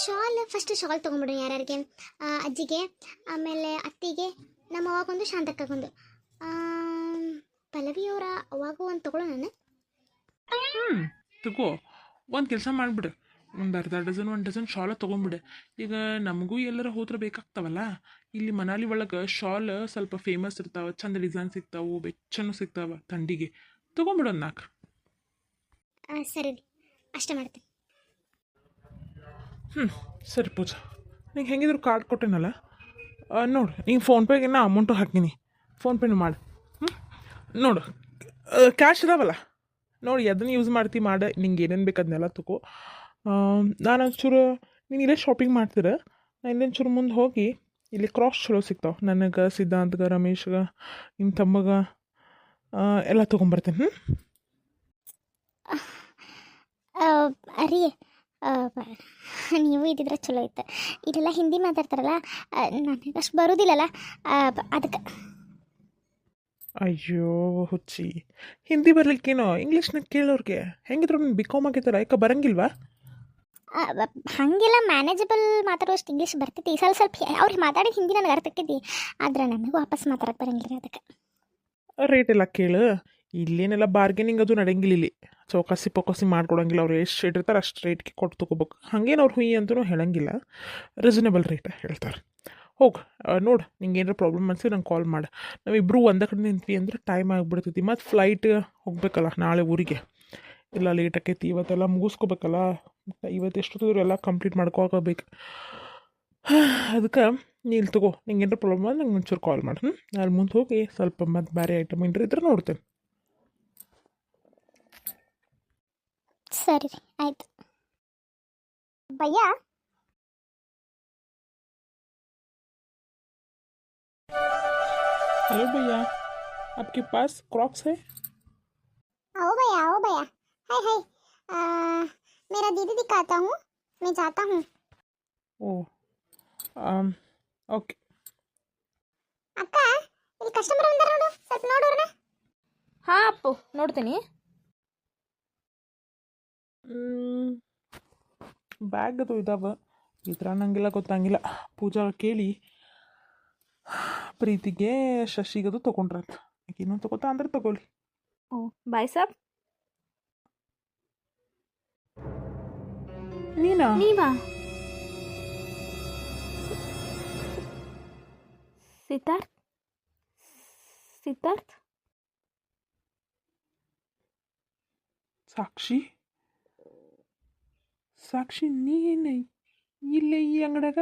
Shawl first shawl ತೊಗೊಂಬಿಡು ಯಾರ್ಯಾರಿಗೆ. ಅಜ್ಜಿಗೆ, ಆಮೇಲೆ ಅತ್ತಿಗೆ, ನಮ್ಮ ಅವಾಗೊಂದು, ಶಾಂತಕ್ಕಗೊಂದು, ಪಲ್ಲವಿಯವರ ಅವಾಗೂ ಒಂದು ತೊಗೊಳ್ಳೋ ನಾನು. ತಗೋ. ಒಂದು ಕೆಲಸ ಮಾಡಿಬಿಡು, ಒಂದು ಅರ್ಧ ಡಜನ್ 1 ಡಜನ್ ಶಾಲ ತೊಗೊಂಬಿಡು. ಈಗ ನಮಗೂ ಎಲ್ಲರ ಹೋದ್ರೆ ಬೇಕಾಗ್ತಾವಲ್ಲ. ಇಲ್ಲಿ ಮನಾಲಿ ಒಳಗೆ ಶಾಲ್ ಸ್ವಲ್ಪ ಫೇಮಸ್ ಇರ್ತಾವೆ, ಚಂದ ಡಿಸೈನ್ ಸಿಗ್ತಾವೆ, ಬೆಚ್ಚನೂ ಸಿಗ್ತಾವೆ ಥಂಡಿಗೆ. ತೊಗೊಂಬಿಡು ಒಂದು 4. ಸರಿ ರೀ, ಅಷ್ಟೇ ಮಾಡ್ತೀನಿ. ಸರಿ ಪೂಜಾ, ನಿಂಗೆ ಹೆಂಗಿದ್ರು ಕಾರ್ಡ್ ಕೊಟ್ಟೇನಲ್ಲ, ನೋಡು ನಿಂಗೆ ಫೋನ್ಪೇಗೆ ನಾ ಅಮೌಂಟು ಹಾಕ್ತೀನಿ, ಫೋನ್ಪೇನು ಮಾಡು. ನೋಡು ಕ್ಯಾಶ್ ಇದಾವಲ್ಲ, ನೋಡಿ ಅದನ್ನು ಯೂಸ್ ಮಾಡ್ತಿ ಮಾಡು. ನಿಂಗೆ ಏನೇನು ಬೇಕು ಅದನ್ನೆಲ್ಲ ತಗೋ. ನಾನು ಒಂಚೂರು ನೀನು ಇಲ್ಲೇ ಶಾಪಿಂಗ್ ಮಾಡ್ತೀರ, ನಾನು ಇನ್ನೊಂಚೂರು ಮುಂದೆ ಹೋಗಿ ಇಲ್ಲಿ ಕ್ರಾಸ್ ಚಲೋ ಸಿಗ್ತಾವೆ ನನಗೆ, ಸಿದ್ಧಾಂತ್ಗೆ, ರಮೇಶ್ಗೆ, ನಿಮ್ಮ ತಮ್ಮಗೆ ಎಲ್ಲ ತೊಗೊಂಬರ್ತೀನಿ. ರೀ, ನೀವು ಇದ್ದಿದ್ರೆ ಚಲೋ ಇತ್ತು. ಇಲ್ಲೆಲ್ಲ ಹಿಂದಿ ಮಾತಾಡ್ತಾರಲ್ಲ, ನನಗೆ ಅಷ್ಟು ಬರೋದಿಲ್ಲಲ್ಲ, ಅದಕ್ಕೆ. ಅಯ್ಯೋ ಹುಚ್ಚಿ, ಹಿಂದಿ ಬರ್ಲಿಕ್ಕೇನೋ, ಇಂಗ್ಲೀಷ್ನಾಗ ಕೇಳೋರಿಗೆ ಹೆಂಗಿದ್ರು ನೀನು ಬಿ.ಕಾಮ್ ಆಗಿತ್ತಲ್ಲ, ಯಾಕೆ ಬರಂಗಿಲ್ವಾ? ಹಾಗೆಲ್ಲ ಮ್ಯಾನೇಜಬಲ್ ಮಾತಾಡುವಷ್ಟು ಇಂಗ್ಲೀಷ್ ಬರ್ತೈತಿ. ಸ್ವಲ್ಪ ಅವ್ರಿಗೆ ಮಾತಾಡಿದ ಹಿಂದಿ ನನಗೆ ಅರ್ಥ ಆಕೈತಿ, ಆದ್ರೆ ನನಗೂ ವಾಪಸ್ ಮಾತಾಡಕ್ಕೆ ಬರಂಗಿಲ್ಲ ಅದಕ್ಕೆ. ರೇಟ್ ಎಲ್ಲ ಕೇಳು, ಇಲ್ಲೇನೆಲ್ಲ ಬಾರ್ಗೇನಿಂಗ್ ಅದು ನಡೆಯಂಗಿಲ್ಲ. ಇಲ್ಲಿ ಚೌಕಾಸಿ ಪೌಕಾಸಿ ಮಾಡ್ಕೊಡಂಗಿಲ್ಲ. ಅವ್ರು ಎಷ್ಟು ರೇಟ್ ಇರ್ತಾರೆ ಅಷ್ಟು ರೇಟ್ಗೆ ಕೊಟ್ಟು ತೊಗೋಬೇಕು. ಹಾಗೇನು ಅವ್ರು ಹುಯಿ ಅಂತೂ ಹೇಳಂಗಿಲ್ಲ, ರೀಸನೇಬಲ್ ರೇಟ್ ಹೇಳ್ತಾರೆ. ಹೋಗಿ ನೋಡು, ನಿಂಗೆ ಏನಾರ ಪ್ರಾಬ್ಲಮ್ ಅನ್ಸಿ ನಂಗೆ ಕಾಲ್ ಮಾಡು. ನಾವಿಬ್ಬರು ಒಂದೇ ಕಡೆ ನಿಂತ್ವಿ ಅಂದ್ರೆ ಟೈಮ್ ಆಗಿಬಿಡ್ತೈತಿ. ಮತ್ತು ಫ್ಲೈಟ್ ಹೋಗ್ಬೇಕಲ್ಲ ನಾಳೆ ಊರಿಗೆ, ಇಲ್ಲ ಲೇಟ್ ಆಕೈತಿ. ಇವತ್ತೆಲ್ಲ ಮುಗಿಸ್ಕೋಬೇಕಲ್ಲ, ಇವತ್ತು ಎಷ್ಟೊತ್ತಿದ್ರು ಎಲ್ಲ ಕಂಪ್ಲೀಟ್ ಮಾಡ್ಕೋಬೇಕು. ಅದಕ್ಕೆ ನೀನು ತಗೋ, ನಿಂಗೆ ಏನಾರ ಪ್ರಾಬ್ಲಮ್ ಅಂದ್ರೆ ನಂಗೆ ಒಂಚೂರು ಕಾಲ್ ಮಾಡು. ನಾನು ಮುಂದೆ ಹೋಗಿ ಸ್ವಲ್ಪ ಮತ್ತು ಬೇರೆ ಐಟಮ್ ಏನಾರ ಇದ್ರೆ ನೋಡ್ತೇನೆ. ಸರಿ ರೀ, ಆಯ್ತು. ಭಯ್ಯ, हेलो भैया, आपके पास क्रॉक्स है? आओ भैया, आओ भैया. हाय हाय. मेरा दीदी दिखाता हूँ, मैं जाता हूँ. ओह, ओके. ಅಕ್ಕ, ಇಲ್ಲಿ ಕಸ್ಟಮರ್ ಬಂದಾರ ನೋಡು, ಸ್ವಲ್ಪ ನೋಡೋಣ. ಹಾಂ ಅಪ್ಪು, ನೋಡ್ತೀನಿ. ಬ್ಯಾಗ್ ಅದು ಇದಾವೆ, ಈ ಥರ ನಂಗೆಲ್ಲ ಗೊತ್ತಾಗಿಲ್ಲ. ಪೂಜಾ ಕೇಳಿ ಪ್ರೀತಿಗೆ ಶಶಿಗದು ತೊಗೊಂಡ್ರಂತ. ಈಗ ಇನ್ನೊಂದು ತೊಗೋತಾ ಅಂದ್ರೆ ತೊಗೊಳ್ಳಿ. ಓ, ಬಾಯ್ ಸಾಬ್. ನೀನಾ? ನೀವಾ? ಸಿದ್ಧಾರ್ಥ್? ಸಿದ್ಧಾರ್ಥ್? ಸಾಕ್ಷಿ? ಸಾಕ್ಷಿ ನೀನು ಇಲ್ಲೇ ಈ ಅಂಗಡ್ಯಾಗ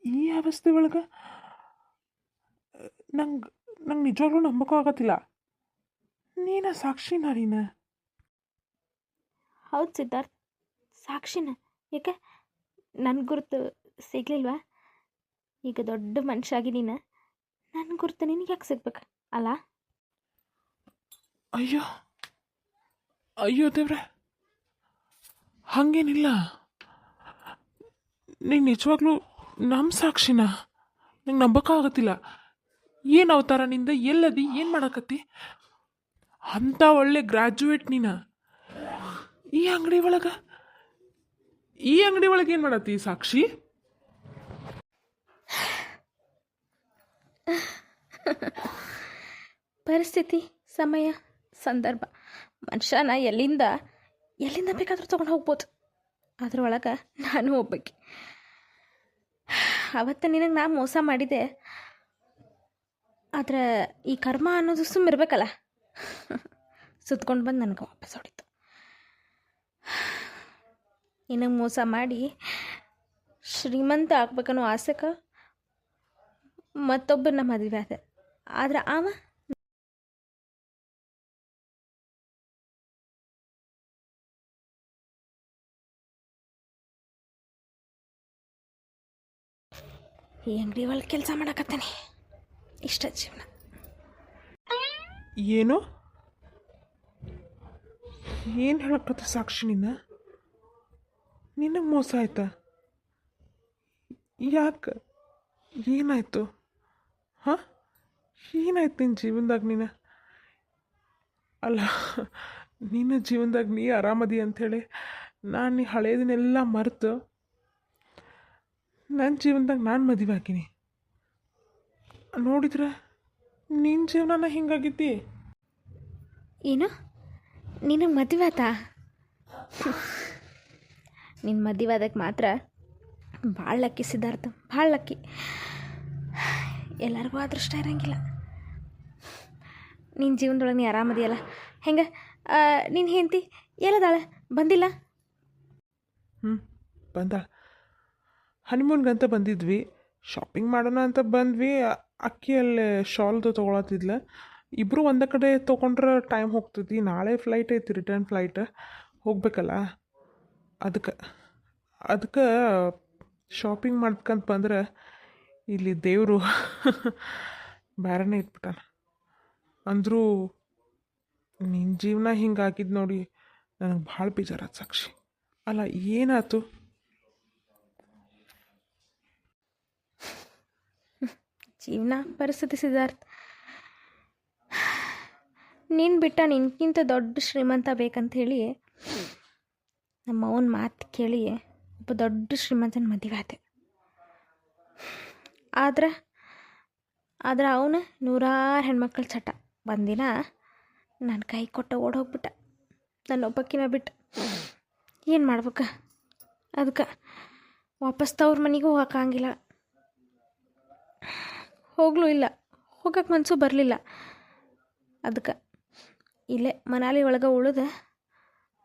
ಈ ಅವಸ್ಥೆ ಒಳಗೆ? ನಂಗೆ ನಿಜವಾಗ್ಲೂ ನಂಬಕೂ ಆಗತ್ತಿಲ್ಲ. ನೀನ ಸಾಕ್ಷಿನ? ನೀನು? ಹೌದು ಸಿದ್ಧಾರ್ಥ್, ಸಾಕ್ಷಿನ. ಯಾಕೆ ನನ್ನ ಗುರುತು ಸಿಗ್ಲಿಲ್ವಾ? ಈಗ ದೊಡ್ಡ ಮನುಷ್ಯ ಆಗಿ ನೀನು, ನನ್ನ ಗುರುತು ನಿನಗೆ ಯಾಕೆ ಸಿಗ್ಬೇಕು ಅಲ್ಲ? ಅಯ್ಯೋ ಅಯ್ಯೋ ದೇವ್ರೆ, ಹಾಗೇನಿಲ್ಲ. ನೀನು ನಿಜವಾಗ್ಲೂ ನಮ್ಮ ಸಾಕ್ಷಿನ? ನಂಗೆ ನಂಬಕ್ಕಾಗತ್ತಿಲ್ಲ. ಏನು ಅವತಾರ ನಿಂದ? ಎಲ್ಲದಿ? ಏನು ಮಾಡಕತ್ತಿ? ಅಂಥ ಒಳ್ಳೆ ಗ್ರ್ಯಾಜುಯೇಟ್ ನೀನು. ಈ ಅಂಗಡಿ ಒಳಗೆ ಏನು ಮಾಡತ್ತಿ ಸಾಕ್ಷಿ? ಪರಿಸ್ಥಿತಿ, ಸಮಯ, ಸಂದರ್ಭ ಮನುಷ್ಯನ ಎಲ್ಲಿಂದ ಬೇಕಾದರೂ ತೊಗೊಂಡು ಹೋಗ್ಬೋದು. ಅದ್ರೊಳಗೆ ನಾನು ಹೋಗ್ಬೇಕು. ಅವತ್ತು ನಿನಗೆ ನಾ ಮೋಸ ಮಾಡಿದೆ, ಆದರೆ ಈ ಕರ್ಮ ಅನ್ನೋದು ಸುಮ್ಮಿರ್ಬೇಕಲ್ಲ, ಸುತ್ಕೊಂಡು ಬಂದು ನನಗೆ ವಾಪಸ್ ಹೊಡಿತು. ನಿನಗೆ ಮೋಸ ಮಾಡಿ ಶ್ರೀಮಂತ ಆಗ್ಬೇಕನ್ನೋ ಆಸೆಗೆ ಮತ್ತೊಬ್ಬರನ್ನ ಮದುವೆ ಆದೆ. ಆದ್ರೆ ಅವ ಈ ಅಂಗಡಿ ಒಳಗೆ ಕೆಲಸ ಮಾಡಕತ್ತಾನೆ. ಇಷ್ಟ ಜೀವನ. ಏನು ಹೇಳಕತ್ತ ಸಾಕ್ಷಿ? ನಿನಗೆ ಮೋಸ ಆಯ್ತಾ? ಯಾಕೆ? ಏನಾಯ್ತು? ಹಾಂ, ಏನಾಯ್ತು ನಿನ್ನ ಜೀವನದಾಗ? ಅಲ್ಲ, ನಿನ್ನ ಜೀವನದಾಗ ನೀ ಆರಾಮದಿ ಅಂಥೇಳಿ ನಾನು ಹಳೇದನ್ನೆಲ್ಲ ಮರೆತು ನನ್ನ ಜೀವನದಾಗ ನಾನು ಮದುವೆ ಹಾಕಿನಿ ನೋಡಿದ್ರೆ ನಿನ್ನ ಜೀವನನ ಹಿಂಗಾಗಿದ್ದಿ. ಏನು ನಿನಗೆ ಮದುವೆ ಆತಾ? ನಿನ್ನ ಮದುವೆ ಆದಕ್ಕೆ ಮಾತ್ರ ಭಾಳ ಲಕ್ಕಿ ಸಿದ್ಧಾರ್ಥ, ಭಾಳ ಲಕ್ಕಿ. ಎಲ್ಲರಿಗೂ ಅದೃಷ್ಟ ಇರೋಂಗಿಲ್ಲ. ನಿನ್ನ ಜೀವನದೊಳಗೆ ನೀ ಆರಾಮದಿಯಲ್ಲ. ಹೆಂಗೆ ನಿನ್ನ ಹೆಂಡತಿ ಎಲ್ಲದಾಳೆ? ಬಂದಿಲ್ಲ? ಬಂದಾಳ. ಹನಿಮೂನ್ಗಂತ ಬಂದಿದ್ವಿ, ಶಾಪಿಂಗ್ ಮಾಡೋಣ ಅಂತ ಬಂದ್ವಿ. ಅಕ್ಕಿ ಅಲ್ಲೇ ಶಾಲ್ದು ತೊಗೊಳತ್ತಿದ್ಲ. ಇಬ್ಬರು ಒಂದೇ ಕಡೆ ತೊಗೊಂಡ್ರೆ ಟೈಮ್ ಹೋಗ್ತೈತಿ. ನಾಳೆ ಫ್ಲೈಟ್ ಐತಿ, ರಿಟರ್ನ್ ಫ್ಲೈಟ್ ಹೋಗ್ಬೇಕಲ್ಲ. ಅದಕ್ಕೆ ಶಾಪಿಂಗ್ ಮಾಡ್ಬೇಕಂತ ಬಂದ್ರೆ ಇಲ್ಲಿ ದೇವರು ಬೇರೆನೇ ಇಟ್ಬಿಟ್ಟಾನ. ಅಂದರೂ ನಿನ್ನ ಜೀವನ ಹಿಂಗೆ ಆಗಿದ್ದು ನೋಡಿ ನನಗೆ ಭಾಳ ಬೇಜಾರಾಯ್ತು ಸಾಕ್ಷಿ. ಅಲ್ಲ, ಏನಾಯ್ತು? ಜೀವನ ಪರಿಸ್ಥಿತಿ ಸಿದ್ಧಾರ್ಥ. ನೀನು ಬಿಟ್ಟ ನಿನ್ಗಿಂತ ದೊಡ್ಡ ಶ್ರೀಮಂತ ಬೇಕಂತ ಹೇಳಿ ನಮ್ಮ ಅವನ ಮಾತು ಕೇಳಿ ಒಬ್ಬ ದೊಡ್ಡ ಶ್ರೀಮಂತನ ಮದುವೆ ಆದೆ. ಆದ್ರೆ ಅವನು ನೂರಾರು ಹೆಣ್ಮಕ್ಳ ಚಟ. ಒಂದಿನ ನನ್ನ ಕೈ ಕೊಟ್ಟ ಓಡೋಗ್ಬಿಟ್ಟ, ನನ್ನ ಒಬ್ಬಕ್ಕಿನ ಬಿಟ್ಟು. ಏನು ಮಾಡ್ಬೇಕ? ಅದಕ್ಕೆ ವಾಪಸ್ ತವ್ರ ಮನೆಗೂ ಹೋಗೋಕ್ಕಾಗಿಲ್ಲ, ಹೋಗ್ಲೂ ಇಲ್ಲ, ಹೋಗಕ್ಕೆ ಮನಸ್ಸು ಬರಲಿಲ್ಲ. ಅದಕ್ಕೆ ಇಲ್ಲೇ ಮನಾಲಿ ಒಳಗೆ ಉಳಿದು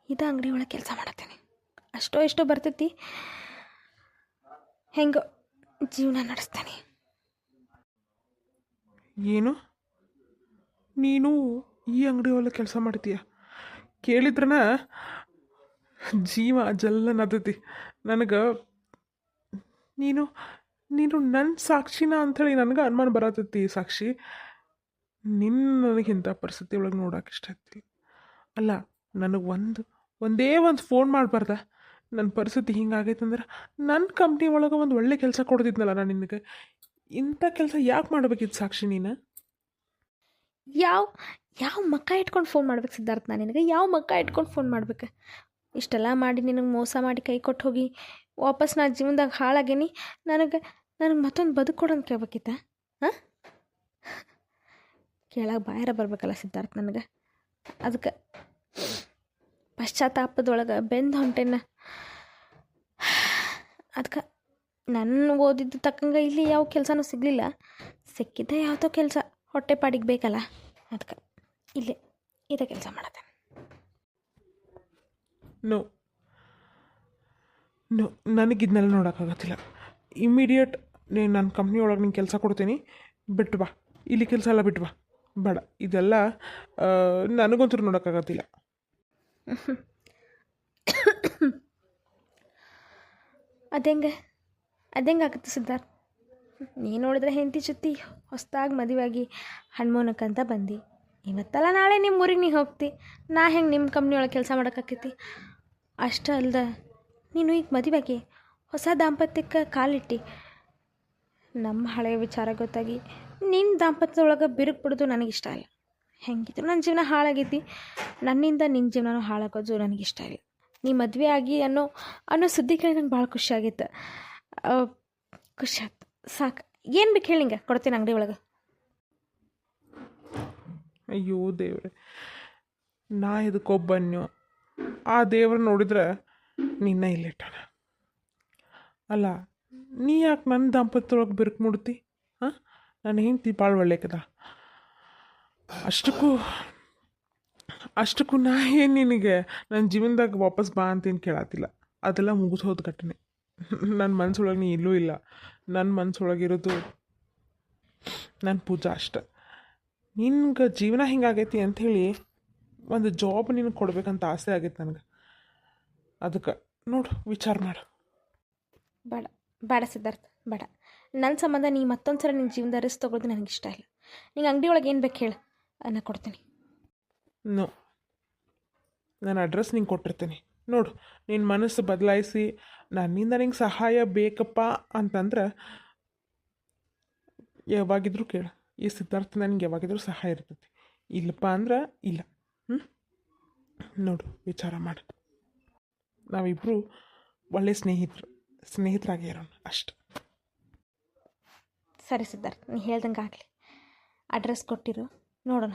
ಇದು ಅಂಗಡಿ ಒಳಗೆ ಕೆಲಸ ಮಾಡತ್ತೇನೆ. ಅಷ್ಟೋ ಎಷ್ಟೋ ಬರ್ತೈತಿ, ಹೆಂಗೋ ಜೀವನ ನಡೆಸ್ತಾನೆ. ಏನು, ನೀನು ಈ ಅಂಗಡಿ ಒಳಗೆ ಕೆಲಸ ಮಾಡ್ತೀಯ? ಕೇಳಿದ್ರನ ಜೀವ ಜಲ್ಲನದತಿ ನನಗೆ. ನೀನು ನನ್ನ ಸಾಕ್ಷಿನ ಅಂಥೇಳಿ ನನಗೆ ಅನುಮಾನ ಬರತೈತಿ ಸಾಕ್ಷಿ. ನನಗಿಂಥ ಪರಿಸ್ಥಿತಿ ಒಳಗೆ ನೋಡೋಕೆ ಇಷ್ಟ ಐತಿ. ಅಲ್ಲ, ನನಗೆ ಒಂದೇ ಒಂದು ಫೋನ್ ಮಾಡಬಾರ್ದ? ನನ್ನ ಪರಿಸ್ಥಿತಿ ಹಿಂಗಾಗೈತೆ ಅಂದ್ರೆ ನನ್ನ ಕಂಪ್ನಿ ಒಳಗೆ ಒಂದು ಒಳ್ಳೆ ಕೆಲಸ ಕೊಡ್ತಿದ್ನಲ್ಲ ನಾನು ನಿನಗೆ. ಇಂಥ ಕೆಲಸ ಯಾಕೆ ಮಾಡಬೇಕಿತ್ತು ಸಾಕ್ಷಿ ನೀನು? ಯಾವ ಮಕ್ಕ ಇಟ್ಕೊಂಡು ಫೋನ್ ಮಾಡ್ಬೇಕು ಸಿದ್ಧಾರ್ಥ? ನಾನು ನಿನಗೆ ಯಾವ ಮಕ್ಕ ಇಟ್ಕೊಂಡು ಫೋನ್ ಮಾಡ್ಬೇಕು? ಇಷ್ಟೆಲ್ಲ ಮಾಡಿ ನಿನಗೆ ಮೋಸ ಮಾಡಿ ಕೈ ಕೊಟ್ಟು ಹೋಗಿ ವಾಪಸ್ ನಾ ಜೀವನದಾಗ ಹಾಳಾಗೇನಿ. ನನಗೆ ಮತ್ತೊಂದು ಬದುಕು ಕೊಡೋಂತ ಕೇಳ್ಬೇಕಿತ್ತ? ಹಾಂ, ಕೇಳಕ್ಕೆ ಬಾಯಾರ ಬರ್ಬೇಕಲ್ಲ ಸಿದ್ಧಾರ್ಥ ನನಗೆ. ಅದಕ್ಕೆ ಪಶ್ಚಾತ್ತಾಪದೊಳಗೆ ಬೆಂದು ಹೊಂಟೇನ. ಅದಕ್ಕೆ ನನ್ನ ಓದಿದ್ದು ತಕ್ಕಂಗೆ ಇಲ್ಲಿ ಯಾವ ಕೆಲಸನೂ ಸಿಗಲಿಲ್ಲ. ಸಿಕ್ಕಿದ್ದೆ ಯಾವುದೋ ಕೆಲಸ ಹೊಟ್ಟೆ ಪಾಡಿಗೆ ಬೇಕಲ್ಲ, ಅದಕ್ಕೆ ಇದೇ ಕೆಲಸ ಮಾಡತ್ತೆ. ನೋ, ನನಗಿದ್ನೆಲ್ಲ ನೋಡೋಕ್ಕಾಗತ್ತಿಲ್ಲ. ಇಮ್ಮಿಡಿಯೇಟ್ ನೀನು ನನ್ನ ಕಂಪ್ನಿ ಒಳಗೆ ನಿಂಗೆ ಕೆಲಸ ಕೊಡ್ತೀನಿ, ಬಿಟ್ಟು ಬಾ. ಇಲ್ಲಿ ಕೆಲಸ ಎಲ್ಲ ಬಿಟ್ಟು ಬಾ, ಬೇಡ. ಇದೆಲ್ಲ ನನಗಂತೂ ನೋಡೋಕ್ಕಾಗತ್ತಿಲ್ಲ. ಅದೇಂಗೆ ಆಗುತ್ತೆ ಸಿದ್ಧಾರ್ಥ? ನೀನು ನೋಡಿದ್ರೆ ಹೆಂಡತಿ ಜೊತೆ ಹೊಸದಾಗಿ ಮದುವೆಯಾಗಿ ಹಣ್ಮೋನಕ್ಕಂತ ಬಂದು ಇವತ್ತಲ್ಲ ನಾಳೆ ನಿಮ್ಮ ಊರಿಗೆ ನೀ ಹೋಗ್ತಿ. ನಾ ಹೆಂಗೆ ನಿಮ್ಮ ಕಂಪ್ನಿ ಒಳಗೆ ಕೆಲಸ ಮಾಡೋಕ್ಕಾಕೈತಿ? ಅಷ್ಟೇ ಅಲ್ದ, ನೀನು ಈಗ ಮದುವೆಯಾಗಿ ಹೊಸ ದಾಂಪತ್ಯಕ್ಕೆ ಕಾಲಿಟ್ಟು ನಮ್ಮ ಹಳೆಯ ವಿಚಾರ ಗೊತ್ತಾಗಿ ನಿನ್ನ ದಾಂಪತ್ಯದೊಳಗೆ ಬಿರುಕು ಬಿಡೋದು ನನಗಿಷ್ಟ ಇಲ್ಲ. ಹೆಂಗಿದ್ರು ನನ್ನ ಜೀವನ ಹಾಳಾಗೈತಿ, ನನ್ನಿಂದ ನಿನ್ನ ಜೀವನನೂ ಹಾಳಾಗೋದು ನನಗಿಷ್ಟ ಇಲ್ಲ. ನೀ ಮದುವೆ ಆಗಿ ಅನ್ನೋ ಸುದ್ದಿ ಕೇಳಿ ನಂಗೆ ಭಾಳ ಖುಷಿ ಆಗಿತ್ತು. ಖುಷಿ ಆಯ್ತು, ಸಾಕು. ಏನು ಬೇಕು ಹೇಳಿ, ಹಿಂಗೆ ಕೊಡ್ತೀನಿ ಅಂಗಡಿ ಒಳಗೆ. ಅಯ್ಯೋ ದೇವ್ರೆ, ನಾ ಇದಕ್ಕೊಬ್ಬನ್ಯೋ ಆ ದೇವ್ರು ನೋಡಿದ್ರೆ ನಿನ್ನ ಇಲ್ಲಿಟ್ಟಾನ. ಅಲ್ಲ, ನೀ ಯಾಕೆ ನನ್ನ ದಾಂಪತ್ಯದೊಳಗೆ ಬಿರುಕು ಮುಡ್ತಿ? ಹಾಂ, ನನ್ನ ಹೆಂಡತಿ ಭಾಳ ಒಳ್ಳೆಕದ. ಅಷ್ಟಕ್ಕೂ ನಾ ಏನು ನಿನಗೆ ನನ್ನ ಜೀವನದಾಗ ವಾಪಸ್ ಬಾ ಅಂತೇನು ಕೇಳತ್ತಿಲ್ಲ. ಅದೆಲ್ಲ ಮುಗಿದು ಹೋದ ಘಟನೆ. ನನ್ನ ಮನಸ್ಸೊಳಗೆ ನೀ ಇಲ್ಲೂ ಇಲ್ಲ. ನನ್ನ ಮನಸ್ಸೊಳಗಿರೋದು ನನ್ನ ಪೂಜಾ ಅಷ್ಟೆ. ನಿನ್ಗೆ ಜೀವನ ಹಿಂಗಾಗೈತಿ ಅಂಥೇಳಿ ಒಂದು ಜಾಬ್ ನಿನಗೆ ಕೊಡ್ಬೇಕಂತ ಆಸೆ ಆಗೈತೆ ನನಗೆ. ಅದಕ್ಕೆ ನೋಡು, ವಿಚಾರ ಮಾಡು. ಬೇಡ ಸಿದ್ಧಾರ್ಥ, ಬೇಡ. ನನ್ನ ಸಂಬಂಧ ನೀ ಮತ್ತೊಂದು ಸಲ ನಿನ್ನ ಜೀವನದ ರಿಸ್ಕ್ ತೊಗೊಳೋದು ನನಗಿಷ್ಟ ಇಲ್ಲ. ನಿಂಗೆ ಅಂಗಡಿ ಒಳಗೆ ಏನು ಬೇಕು ಹೇಳು, ನಾ ಕೊಡ್ತೀನಿ. ನೋ, ನನ್ನ ಅಡ್ರೆಸ್ ನಿಂಗೆ ಕೊಟ್ಟಿರ್ತೀನಿ. ನೋಡು, ನಿನ್ನ ಮನಸ್ಸು ಬದಲಾಯಿಸಿ ನನ್ನಿಂದ ನಿಂಗೆ ಸಹಾಯ ಬೇಕಪ್ಪ ಅಂತಂದ್ರೆ ಯಾವಾಗಿದ್ರೂ ಕೇಳು. ಈ ಸಿದ್ಧಾರ್ಥ ನನಗೆ ಯಾವಾಗಿದ್ರೂ ಸಹಾಯ ಇರ್ತೈತಿ. ಇಲ್ಲಪ್ಪ ಅಂದ್ರೆ ಇಲ್ಲ. ನೋಡು, ವಿಚಾರ ಮಾಡು. ನಾವಿಬ್ಬರು ಒಳ್ಳೆ ಸ್ನೇಹಿತರಾಗಿ ಇರೋಣ ಅಷ್ಟೆ. ಸರಿ ಸಿದ್ಧಾರ್ಥ, ನೀ ಹೇಳ್ದಂಗೆ ಆಗಲಿ. ಅಡ್ರೆಸ್ ಕೊಟ್ಟಿರು, ನೋಡೋಣ.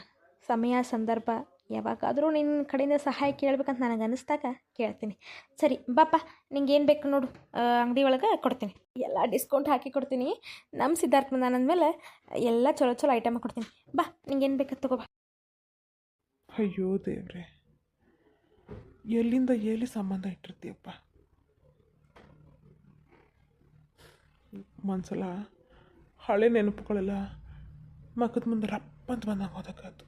ಸಮಯ ಸಂದರ್ಭ ಯಾವಾಗಾದರೂ ನಿನ್ನ ಕಡೆಯಿಂದ ಸಹಾಯ ಕೇಳ್ಬೇಕಂತ ನನಗೆ ಅನ್ನಿಸ್ದಾಗ ಕೇಳ್ತೀನಿ. ಸರಿ ಬಾಪ್ಪ, ನಿಂಗೆ ಏನು ಬೇಕು ನೋಡು, ಅಂಗಡಿ ಒಳಗೆ ಕೊಡ್ತೀನಿ. ಎಲ್ಲ ಡಿಸ್ಕೌಂಟ್ ಹಾಕಿ ಕೊಡ್ತೀನಿ. ನಮ್ಮ ಸಿದ್ಧಾರ್ಥ ಬಂದಾನ ಅಂದಮೇಲೆ ಎಲ್ಲ ಚಲೋ ಚಲೋ ಐಟಮ್ ಕೊಡ್ತೀನಿ. ಬಾ, ನಿಂಗೇನು ಬೇಕು ತಗೋ ಬಾ. ಅಯ್ಯೋ ದೇವ್ರೆ, ಎಲ್ಲಿಂದ ಎಲ್ಲಿ ಸಂಬಂಧ ಇಟ್ಟಿರ್ತೀಯಪ್ಪ. ಒಂದ್ಸಲ ಹಳೆ ನೆನಪುಗಳೆಲ್ಲ ಮಕ್ಕದ ಮುಂದೆ ರಪ್ಪಂತ ಬಂದಾಗ ಹೋದಕ್ಕಾಯ್ತು.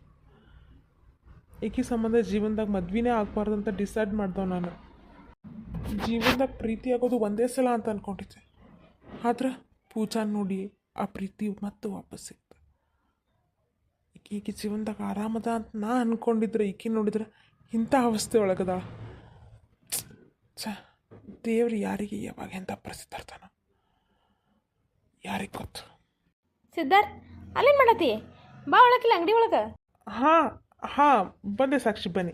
ಏಕಿ ಸಂಬಂಧ ಜೀವನದಾಗ ಮದ್ವೆನೇ ಆಗಬಾರ್ದಂತ ಡಿಸೈಡ್ ಮಾಡ್ದವ ನಾನು. ಜೀವನದಾಗ ಪ್ರೀತಿ ಆಗೋದು ಒಂದೇ ಸಲ ಅಂತ ಅಂದ್ಕೊಂಡಿದ್ದೆ. ಆದ್ರೆ ಪೂಜಾ ನೋಡಿ ಆ ಪ್ರೀತಿ ಮತ್ತೆ ವಾಪಸ್ ಸಿಕ್ತು. ಈಕೆ ಜೀವನದಾಗ ಆರಾಮದ ಅಂತ ನಾ ಅಂದ್ಕೊಂಡಿದ್ರೆ ಈಕೆ ನೋಡಿದ್ರೆ ಇಂಥ ಅವಸ್ಥೆ ಒಳಗದ. ದೇವ್ರು ಯಾರಿಗೆ ಯಾವಾಗ ಎಂಥ ಪರಿಸ್ಥಿತಿ ತರ್ತಾನ ಯಾರಿಗೆ ಗೊತ್ತು. ಸಿದ್ಧಾರ್ಥ, ಅಲ್ಲೇನು ಮಾಡತ್ತಿ? ಬಾ ಒಳಗಿಲ್ಲ ಅಂಗಡಿ ಒಳಗೆ. ಹಾಂ ಹಾಂ ಬಂದೆ ಸಾಕ್ಷಿ, ಬನ್ನಿ.